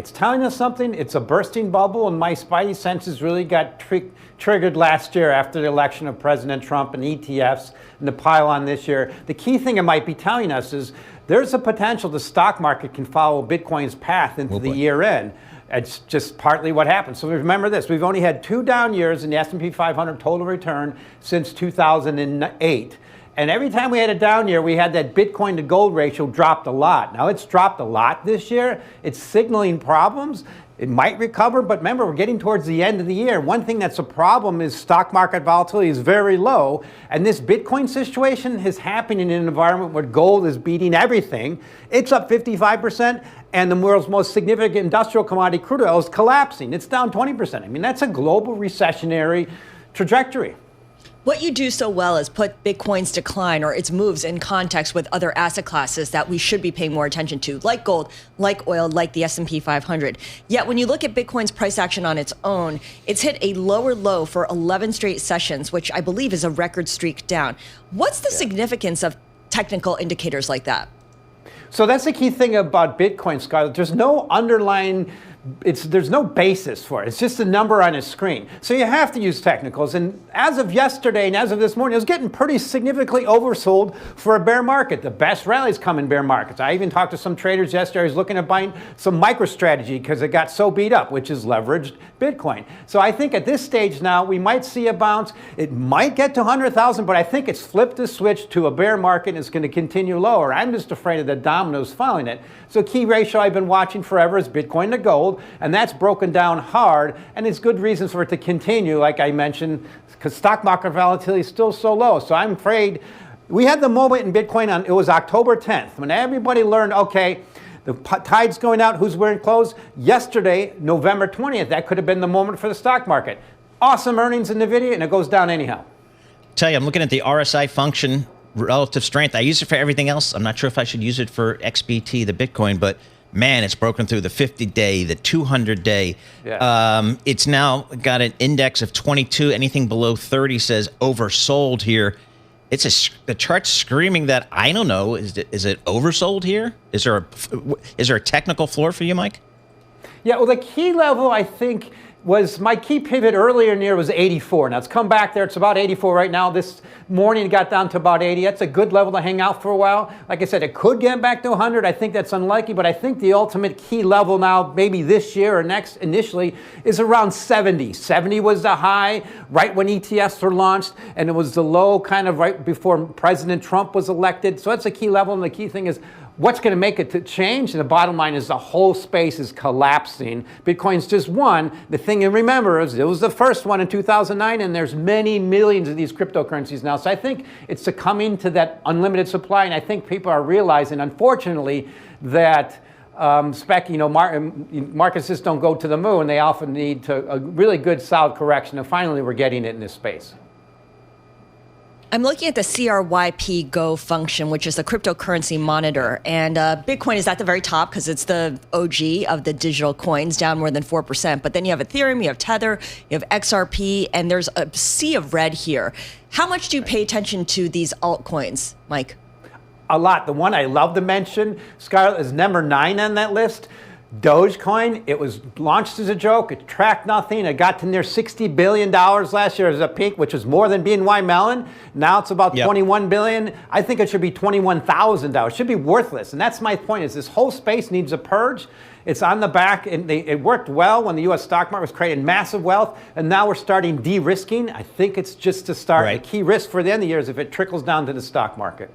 It's telling us something. It's a bursting bubble, and my spidey senses really got triggered last year after the election of President Trump and ETFs and the pile-on this year. The key thing it might be telling us is there's a potential the stock market can follow Bitcoin's path into the year end. It's just partly what happened. So remember this, we've only had 2 down years in the S&P 500 total return since 2008. And every time we had a down year, we had that Bitcoin to gold ratio dropped a lot. Now it's dropped a lot this year. It's signaling problems. It might recover, but remember, we're getting towards the end of the year. One thing that's a problem is stock market volatility is very low. And this Bitcoin situation is happening in an environment where gold is beating everything. It's up 55%, and the world's most significant industrial commodity, crude oil, is collapsing. It's down 20%. I mean, that's a global recessionary trajectory. What you do so well is put Bitcoin's decline or its moves in context with other asset classes that we should be paying more attention to, like gold, like oil, like the S&P 500. Yet when you look at Bitcoin's price action on its own, it's hit a lower low for 11 straight sessions, which I believe is a record streak down. What's the significance of technical indicators like that? So that's the key thing about Bitcoin, Scarlet. There's no underlying there's no basis for it. It's just a number on a screen. So you have to use technicals. And as of yesterday and as of this morning, it was getting pretty significantly oversold for a bear market. The best rallies come in bear markets. I even talked to some traders yesterday. I was looking at buying some MicroStrategy because it got so beat up, which is leveraged Bitcoin. So I think at this stage now, we might see a bounce. It might get to 100,000, but I think it's flipped the switch to a bear market and it's going to continue lower. I'm just afraid of the dominoes following it. So key ratio I've been watching forever is Bitcoin to gold, and that's broken down hard, and it's good reasons for it to continue, like I mentioned, because stock market volatility is still so low. So I'm afraid we had the moment in Bitcoin it was October 10th, when everybody learned, okay, the tide's going out, who's wearing clothes? Yesterday, November 20th, that could have been the moment for the stock market. Awesome earnings in NVIDIA, and it goes down anyhow. Tell you, I'm looking at the RSI function, relative strength. I use it for everything else. I'm not sure if I should use it for XBT, the Bitcoin, but man, it's broken through the 50-day, the 200-day. Yeah. It's now got an index of 22. Anything below 30 says oversold here. The chart's screaming that, I don't know, is it oversold here? Is there a technical floor for you, Mike? Yeah, well, the key level, I think, was my key pivot earlier in the year was 84. Now it's come back there. It's about 84 right now. This morning it got down to about 80. That's a good level to hang out for a while. Like I said, it could get back to 100. I think that's unlikely, but I think the ultimate key level now, maybe this year or next initially, is around 70. 70 was the high right when ETFs were launched, and it was the low kind of right before President Trump was elected. So that's a key level, and the key thing is what's going to make it to change? And the bottom line is the whole space is collapsing. Bitcoin's just one. The thing to remember is it was the first one in 2009, and there's many millions of these cryptocurrencies now. So I think it's succumbing to that unlimited supply, and I think people are realizing, unfortunately, that markets just don't go to the moon. They often need a really good, solid correction, and finally we're getting it in this space. I'm looking at the CRYP Go function, which is the cryptocurrency monitor. And Bitcoin is at the very top because it's the OG of the digital coins, down more than 4%. But then you have Ethereum, you have Tether, you have XRP, and there's a sea of red here. How much do you pay attention to these altcoins, Mike? A lot. The one I love to mention, Scarlet, is number 9 on that list. Dogecoin, it was launched as a joke. It tracked nothing. It got to near $60 billion last year as a peak, which was more than BNY Mellon. Now it's about $21 billion. I think it should be $21,000. It should be worthless. And that's my point, is this whole space needs a purge. It's on the back, and it worked well when the U.S. stock market was creating massive wealth, and now we're starting de-risking. I think it's just to start. The key risk for the end of the year is if it trickles down to the stock market.